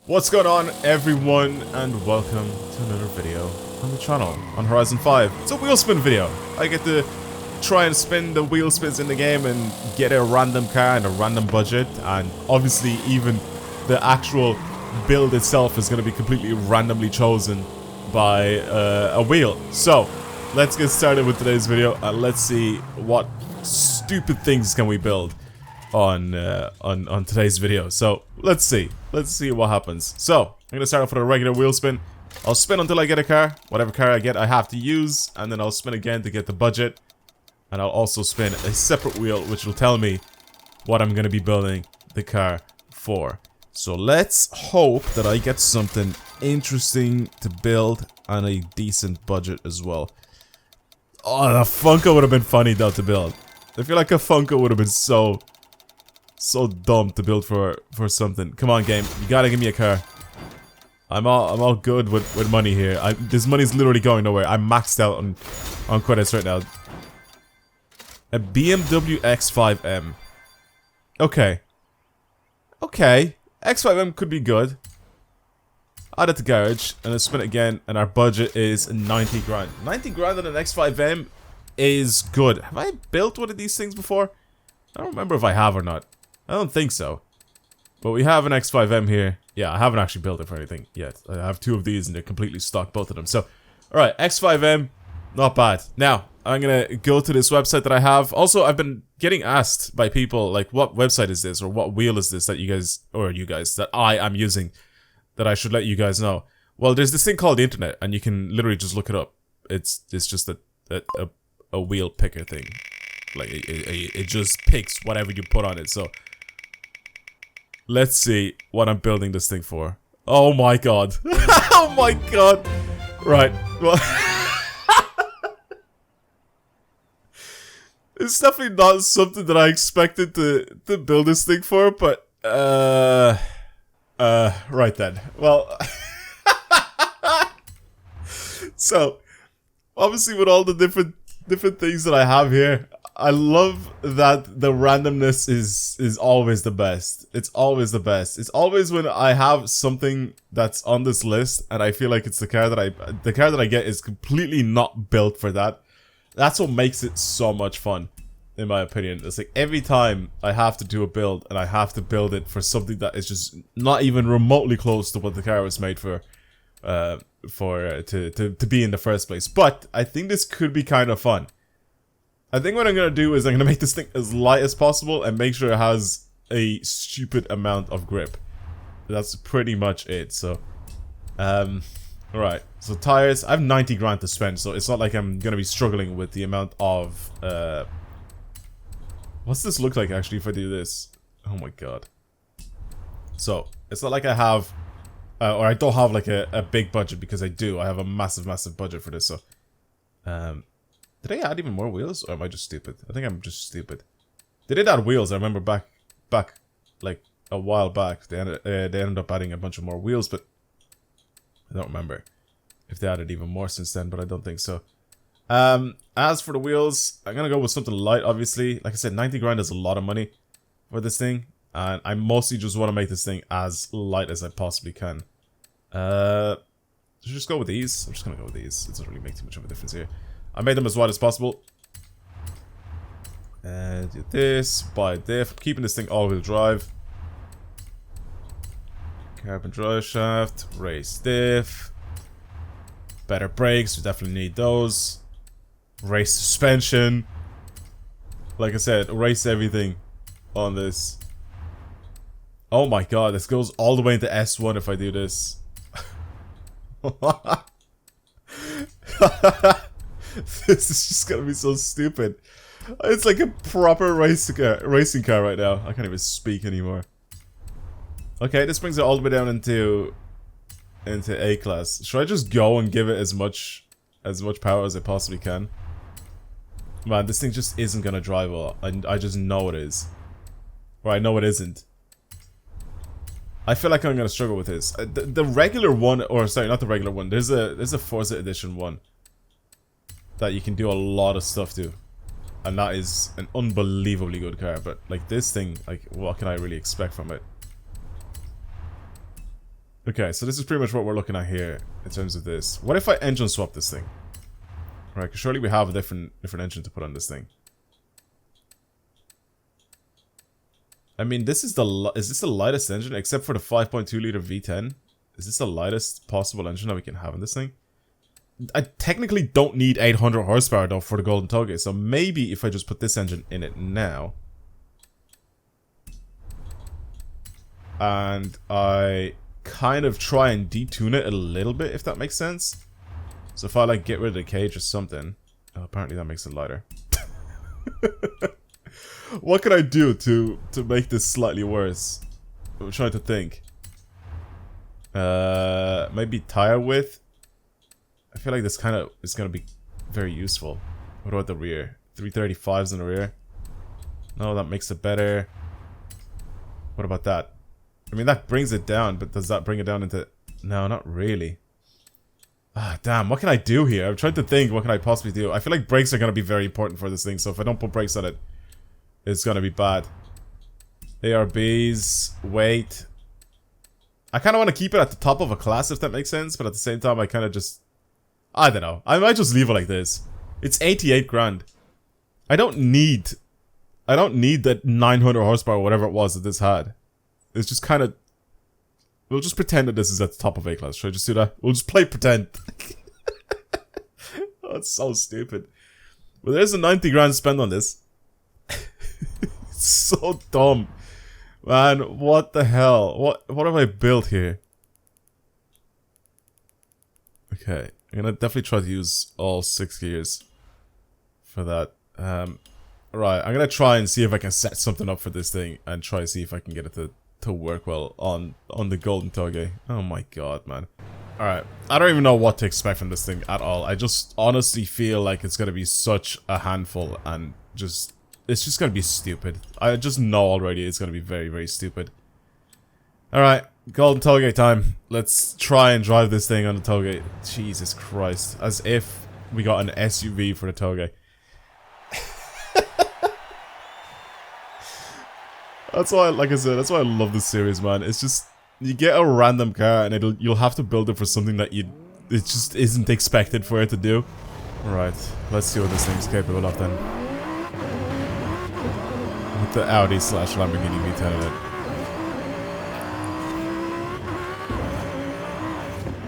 What's going on, everyone, and welcome to another video on the channel on Horizon 5. It's a wheel spin video. I get to try and spin the wheel spins in the game and get a random car and a random budget, and obviously even the actual build itself is going to be completely randomly chosen by a wheel. So let's get started with today's video and let's see what stupid things can we build on today's video. So let's see what happens. So I'm gonna start off with a regular wheel spin. I'll spin until I get a car. Whatever car I get I have to use, and then I'll spin again to get the budget, and I'll also spin a separate wheel which will tell me what I'm gonna be building the car for. So let's hope that I get something interesting to build and a decent budget as well. Oh, the Funko would have been funny though to build. I feel like a Funko would have been so dumb to build for something. Come on, game, you gotta give me a car. I'm all good with money here. This money's literally going nowhere. I'm maxed out on credits right now. A BMW X5M. Okay, X5M could be good. Add it to garage and then spin it again, and our budget is 90 grand. 90 grand on an X5M is good. Have I built one of these things before? I don't remember if I have or not. I don't think so. But we have an X5M here. Yeah, I haven't actually built it for anything yet. I have two of these and they're completely stock, both of them. So, alright, X5M, not bad. Now, I'm gonna go to this website that I have. Also, I've been getting asked by people, like, what website is this? Or what wheel is this that that I am using, that I should let you guys know. Well, there's this thing called the internet, and you can literally just look it up. It's just a wheel picker thing. Like, it just picks whatever you put on it, so let's see what I'm building this thing for. Oh my god. Oh my god. Right. Well, it's definitely not something that I expected to build this thing for, but right then. Well, so obviously with all the different things that I have here, I love that the randomness is always the best. It's always the best. It's always when I have something that's on this list and I feel like it's the car that I get is completely not built for that. That's what makes it so much fun, in my opinion. It's like every time I have to do a build and I have to build it for something that is just not even remotely close to what the car was made for to be in the first place. But I think this could be kind of fun. I think what I'm going to do is I'm going to make this thing as light as possible and make sure it has a stupid amount of grip. That's pretty much it. So, alright. So tires, I have 90 grand to spend, so it's not like I'm going to be struggling with the amount of, what's this look like actually if I do this? Oh my god. So, it's not like I have, or I don't have like a big budget, because I do. I have a massive budget for this, so, did they add even more wheels, or am I just stupid? I think I'm just stupid. They did add wheels. I remember back like a while back. They ended up adding a bunch of more wheels, but I don't remember if they added even more since then. But I don't think so. As for the wheels, I'm gonna go with something light. Obviously, like I said, 90 grand is a lot of money for this thing, and I mostly just want to make this thing as light as I possibly can. Just go with these. I'm just gonna go with these. It doesn't really make too much of a difference here. I made them as wide as possible. And do this, buy diff. I'm keeping this thing all-wheel drive. Carbon drive shaft, race diff. Better brakes, we definitely need those. Race suspension. Like I said, race everything on this. Oh my god, this goes all the way into S1 if I do this. This is just gonna be so stupid. It's like a proper racing car right now. I can't even speak anymore. Okay, this brings it all the way down into A class. Should I just go and give it as much power as I possibly can? Man, this thing just isn't gonna drive well. I just know it is. Or I know it isn't. I feel like I'm gonna struggle with this. The regular one, or sorry, not the regular one. There's a Forza edition one that you can do a lot of stuff to, and that is an unbelievably good car. But like this thing, like what can I really expect from it? Okay, so this is pretty much what we're looking at here in terms of this. What if I engine swap this thing? Right, because surely we have a different engine to put on this thing. I mean, this is is this the lightest engine except for the 5.2 liter V10? Is this the lightest possible engine that we can have in this thing? I technically don't need 800 horsepower though for the Golden Toge, so maybe if I just put this engine in it now. And I kind of try and detune it a little bit, if that makes sense. So if I like get rid of the cage or something. Oh, apparently that makes it lighter. What can I do to make this slightly worse? I'm trying to think. Maybe tire width. I feel like this kind of is gonna be very useful. What about the rear? 335s in the rear. No, that makes it better. What about that? I mean, that brings it down, but does that bring it down into... No, not really. Ah, damn, what can I do here? I'm trying to think, what can I possibly do? I feel like brakes are gonna be very important for this thing, so if I don't put brakes on it, it's gonna be bad. ARBs, weight. I kind of want to keep it at the top of a class, if that makes sense, but at the same time, I kind of just... I don't know. I might just leave it like this. It's 88 grand. I don't need that 900 horsepower, whatever it was that this had. It's just kind of... We'll just pretend that this is at the top of A-class. Should I just do that? We'll just play pretend. Oh, it's so stupid. Well, there's a 90 grand spend on this. It's so dumb. Man, what the hell? What have I built here? Okay, I'm gonna definitely try to use all 6 gears for that. Right, I'm gonna try and see if I can set something up for this thing and try to see if I can get it to work well on the Golden Toge. Oh my god, man. Alright, I don't even know what to expect from this thing at all. I just honestly feel like it's gonna be such a handful and just... It's just gonna be stupid. I just know already it's gonna be very, very stupid. Alright, Golden Toge time. Let's try and drive this thing on the Toge. Jesus Christ. As if we got an SUV for the Toge. That's why, like I said, that's why I love this series, man. It's just, you get a random car and you'll have to build it for something that it just isn't expected for it to do. Alright, let's see what this thing's capable of then. With the Audi / Lamborghini V10 in it.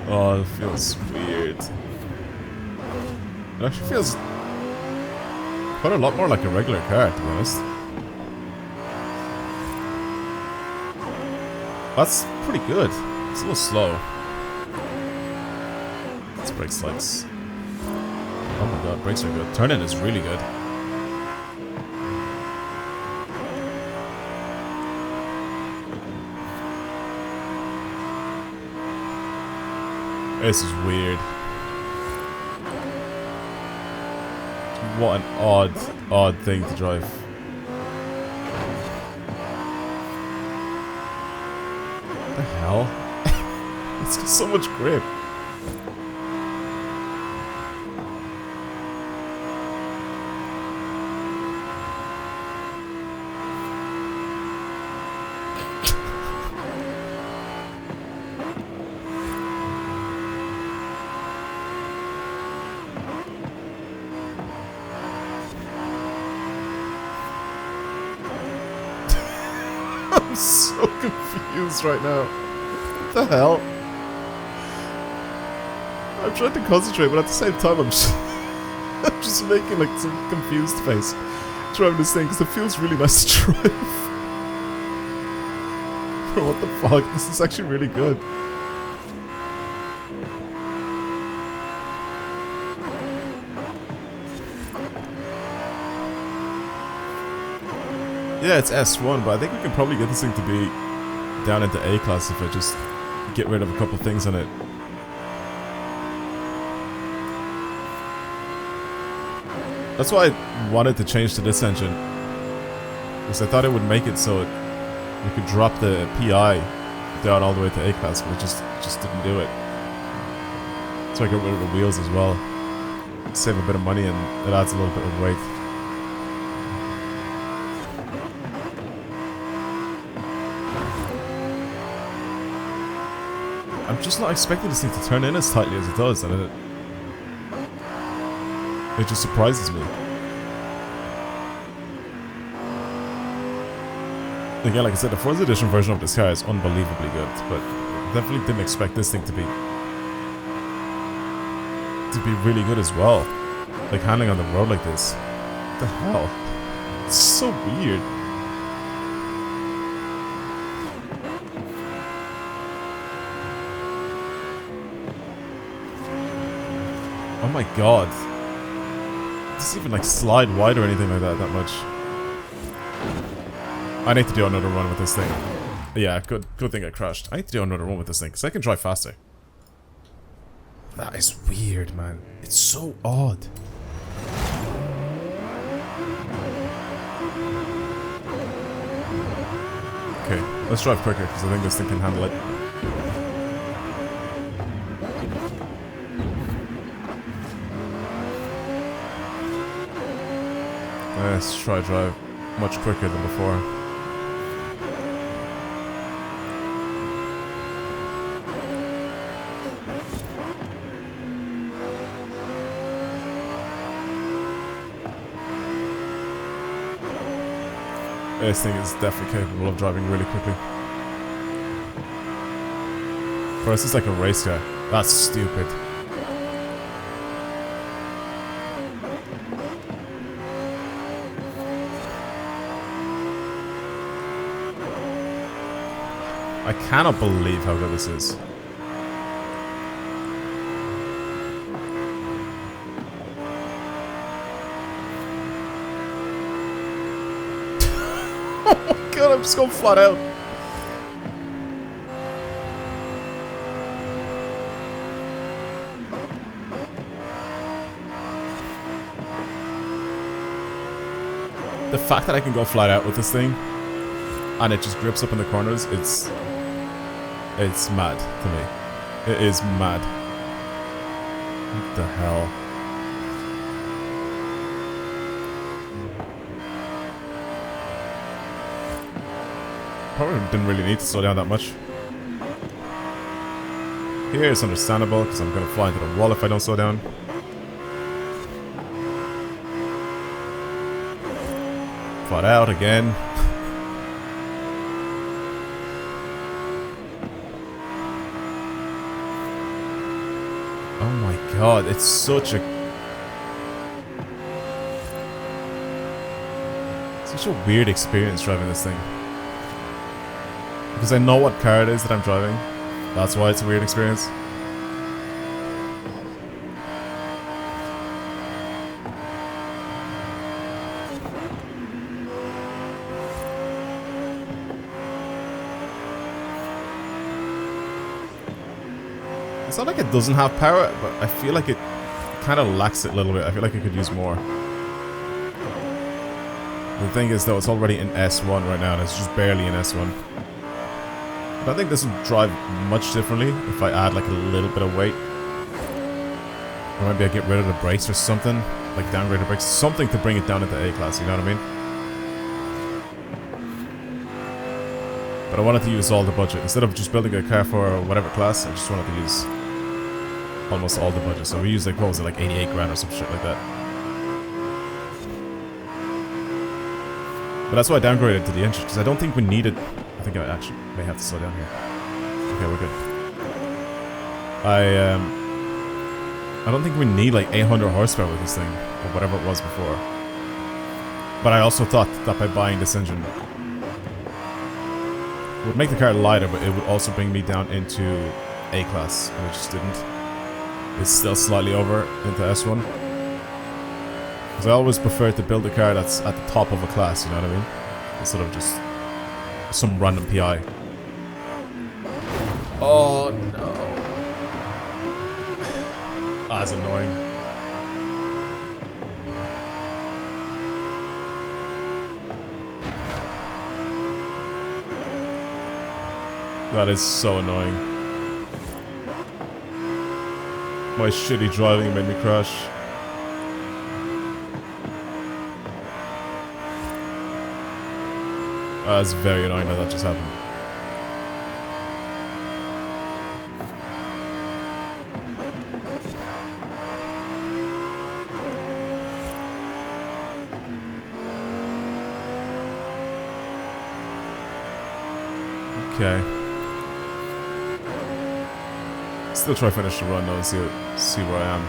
Oh, it feels weird. It actually feels quite a lot more like a regular car, to be honest. That's pretty good. It's a little slow. Let's brake slides. Oh my god, brakes are good. Turn-in is really good. This is weird. What an odd thing to drive. What the hell? It's got so much grip. I'm so confused right now. What the hell? I'm trying to concentrate, but at the same time I'm just making like some confused face driving this thing because it feels really nice to drive. Bro, what the fuck? This is actually really good. Yeah, it's S1, but I think we can probably get this thing to be down into A-class if I just get rid of a couple things on it. That's why I wanted to change to this engine. Because I thought it would make it so we could drop the PI down all the way to A-class, but it just didn't do it. So I got rid of the wheels as well. Save a bit of money and it adds a little bit of weight. I'm just not expecting this thing to turn in as tightly as it does, and it just surprises me. Again, like I said, the Forza Edition version of this car is unbelievably good, but definitely didn't expect this thing to be really good as well. Like handling on the road like this. What the hell? It's so weird. Oh my god. It doesn't even like slide wide or anything like that much. I need to do another run with this thing. Yeah, good thing I crashed. I need to do another run with this thing, because I can drive faster. That is weird, man. It's so odd. Okay, let's drive quicker, because I think this thing can handle it. Let's try drive much quicker than before. This thing is definitely capable of driving really quickly. For us, it's like a race car. That's stupid. I cannot believe how good this is. Oh my god, I'm just going flat out. The fact that I can go flat out with this thing and it just grips up in the corners, it's mad to me. It is mad. What the hell? Probably didn't really need to slow down that much. Here it's understandable because I'm gonna fly into the wall if I don't slow down. Flat out again. Oh my god, it's such a weird experience driving this thing. Because I know what car it is that I'm driving. That's why it's a weird experience. It's not like it doesn't have power, but I feel like it kind of lacks it a little bit. I feel like it could use more. The thing is though, it's already in S1 right now and it's just barely in S1. I think this would drive much differently if I add like a little bit of weight. Or maybe I get rid of the brakes or something. Like downgrade the brakes. Something to bring it down into A class, you know what I mean? But I wanted to use all the budget. Instead of just building a car for whatever class, I just wanted to use almost all the budget. So we used like, what was it, like 88 grand or some shit like that. But that's why I downgraded to the engine, because I don't think we needed... I think I actually may have to slow down here. Okay, we're good. I don't think we need like 800 horsepower with this thing, or whatever it was before. But I also thought that by buying this engine it would make the car lighter, but it would also bring me down into A class, and it just didn't. It's still slightly over into S1. Because I always prefer to build a car that's at the top of a class, you know what I mean? Instead of just some random PI. Oh no. That's annoying. That is so annoying. My shitty driving made me crash. That's very annoying that that just happened. Okay. Still try to finish the run though and see where I am.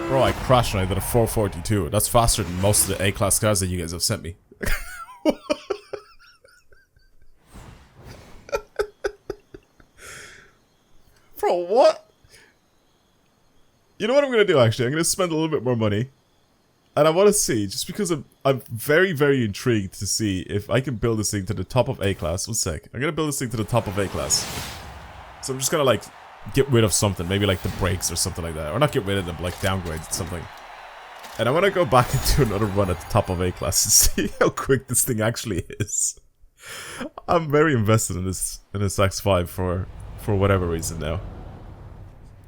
Bro, I crashed and I did a 442. That's faster than most of the A-class cars that you guys have sent me. Bro, what? You know what I'm going to do, actually? I'm going to spend a little bit more money. And I want to see, just because I'm very, very intrigued to see if I can build this thing to the top of A-class. 1 sec. I'm going to build this thing to the top of A-class. So I'm just going to, like, get rid of something. Maybe, like, the brakes or something like that. Or not get rid of them, but, like, downgrade something. And I want to go back and do another run at the top of A-class and see how quick this thing actually is. I'm very invested in this X5 for whatever reason now.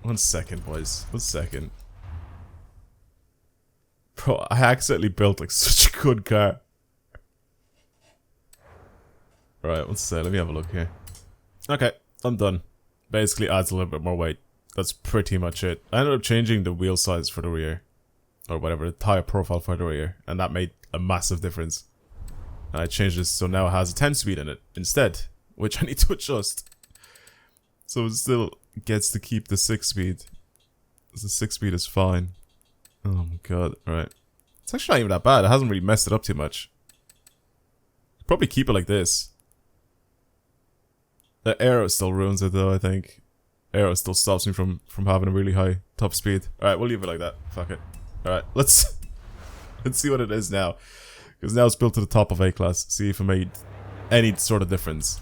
1 second, boys. 1 second. Bro, I accidentally built like such a good car. Right, 1 second. Let me have a look here. Okay, I'm done. Basically adds a little bit more weight. That's pretty much it. I ended up changing the wheel size for the rear. Or whatever, the tire profile for the rear. And that made a massive difference. And I changed this so now it has a 10-speed in it instead. Which I need to adjust. So it still gets to keep the 6-speed. The 6-speed is fine. Oh my god, alright. It's actually not even that bad. It hasn't really messed it up too much. Probably keep it like this. The aero still ruins it though, I think. Aero still stops me from having a really high top speed. Alright, we'll leave it like that. Fuck it. Alright, let's see what it is now. Because now it's built to the top of A-class. See if it made any sort of difference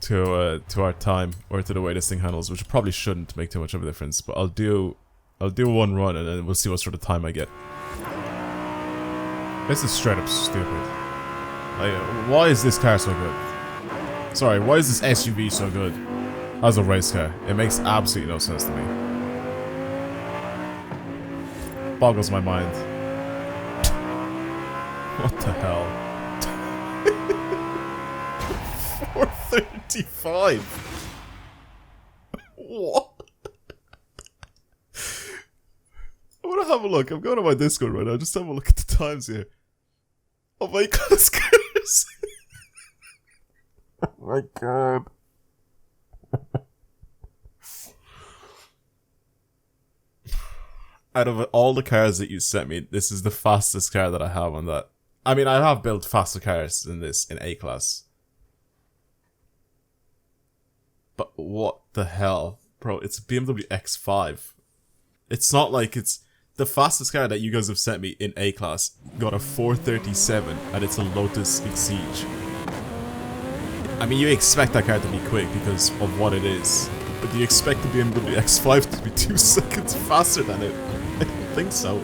to our time or to the way this thing handles, which probably shouldn't make too much of a difference. But I'll do one run and then we'll see what sort of time I get. This is straight up stupid. Like, why is this car so good? Sorry, why is this SUV so good as a race car? It makes absolutely no sense to me. Boggles my mind. What the hell? 435. What? I want to have a look. I'm going on my Discord right now. Just have a look at the times here. Oh my god, cars. Oh my god. Out of all the cars that you sent me, this is the fastest car that I have on that. I mean, I have built faster cars than this in A-class. But what the hell? Bro, it's a BMW X5. It's not like it's... The fastest car that you guys have sent me in A-class got a 437 and it's a Lotus Exige. I mean, you expect that car to be quick because of what it is. But do you expect the BMW X5 to be 2 seconds faster than it? I don't think so.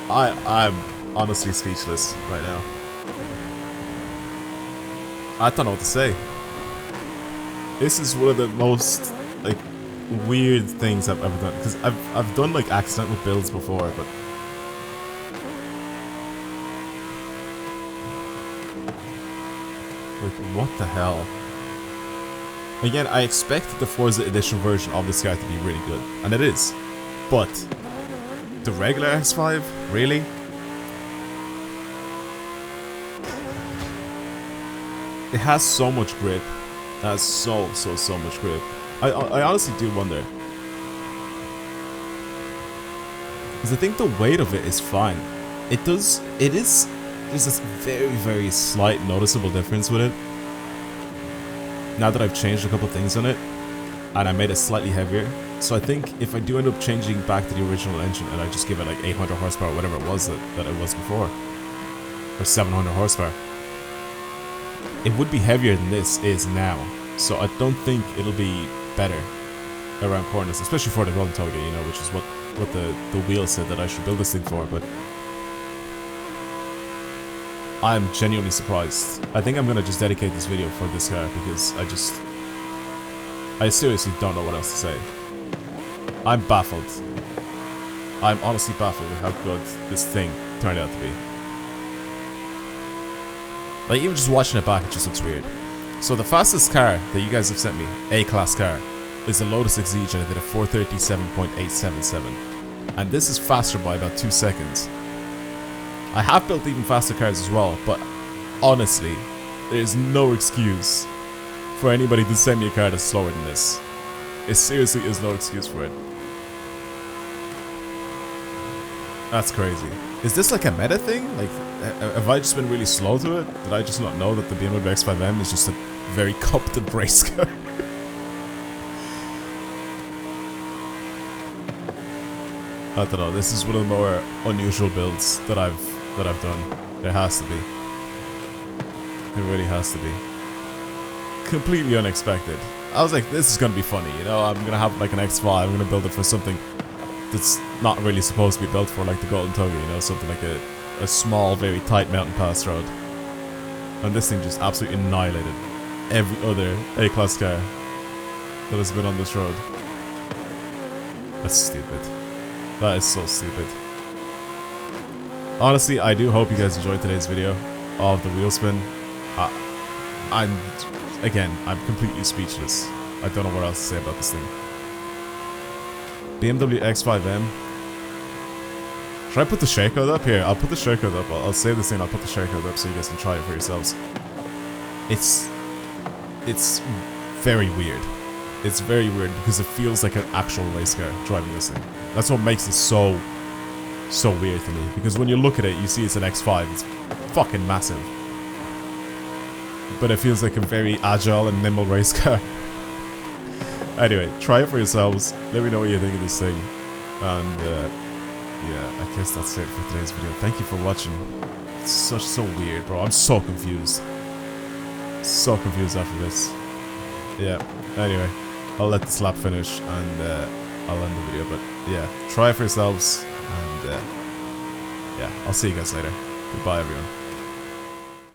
I'm honestly speechless right now. I don't know what to say. This is one of the most, like, weird things I've ever done. Because I've done, like, accidental builds before, but... Like, what the hell? Again, I expected the Forza Edition version of this car to be really good. And it is. But... the regular X5? Really? It has so much grip. It has so much grip. I honestly do wonder. Because I think the weight of it is fine. There's this very slight noticeable difference with it. Now that I've changed a couple things on it, and I made it slightly heavier. So I think if I do end up changing back to the original engine and I just give it like 800 horsepower, whatever it was that it was before, or 700 horsepower, it would be heavier than this is now. So I don't think it'll be better around corners, especially for the Golden Toga, you know, which is what the wheel said that I should build this thing for, but I'm genuinely surprised. I think I'm gonna just dedicate this video for this car because I seriously don't know what else to say. I'm baffled. I'm honestly baffled with how good this thing turned out to be. Like, even just watching it back, it just looks weird. So the fastest car that you guys have sent me, A-class car, is the Lotus Exige, and I did a 437.877. And this is faster by about 2 seconds. I have built even faster cars as well, but honestly, there's no excuse for anybody to send me a car that's slower than this. It seriously is no excuse for it. That's crazy. Is this like a meta thing? Like, have I just been really slow to it? Did I just not know that the BMW X5M is just a very competent race car? I don't know. This is one of the more unusual builds that I've done. There has to be. It really has to be. Completely unexpected. I was like, this is gonna be funny, you know. I'm gonna have like an X5. I'm gonna build it for something that's not really supposed to be built for, like the Golden Tuggy, you know, something like a small, very tight mountain pass road. And this thing just absolutely annihilated every other A-class car that has been on this road. That's stupid. That is so stupid. Honestly, I do hope you guys enjoyed today's video of the wheel spin. I'm completely speechless. I don't know what else to say about this thing. BMW X5M. Should I put the shaycode up here? I'll put the shaycode up. I'll save this thing. I'll put the shaycode up so you guys can try it for yourselves. It's very weird. It's very weird because it feels like an actual race car driving this thing. That's what makes it so weird to me. Because when you look at it, you see it's an X5. It's fucking massive. But it feels like a very agile and nimble race car. Anyway, try it for yourselves. Let me know what you think of this thing. And yeah, I guess that's it for today's video. Thank you for watching. It's so weird, bro. I'm so confused. So confused after this. Yeah, anyway, I'll let this lap finish and I'll end the video. But yeah, try it for yourselves. And yeah, I'll see you guys later. Goodbye, everyone.